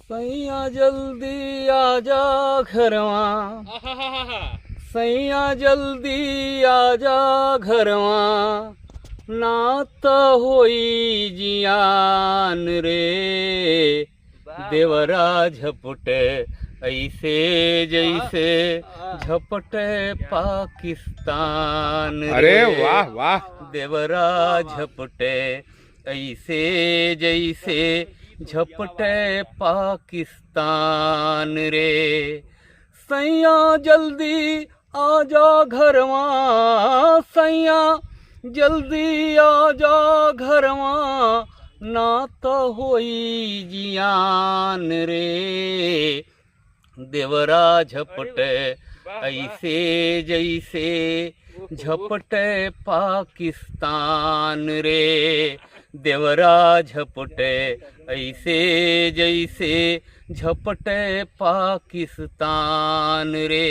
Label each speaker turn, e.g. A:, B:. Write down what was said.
A: सैया जल्दी आजा घरवा, सैया जल्दी आजा घरवा, नात होई जियान रे। देवरा झपटे ऐसे जैसे झपटे पाकिस्तान रे।
B: अरे वाह वाह।
A: देवरा झपटे ऐसे जैसे झपटे पाकिस्तान रे। सैया जल्दी आजा घरवा, सैया जल्दी आजा घरवा, नात होई जियान रे। देवरा झपटे ऐसे जैसे झपटे पाकिस्तान रे। देवरा झपटे ऐसे जैसे झपटे पाकिस्तान रे।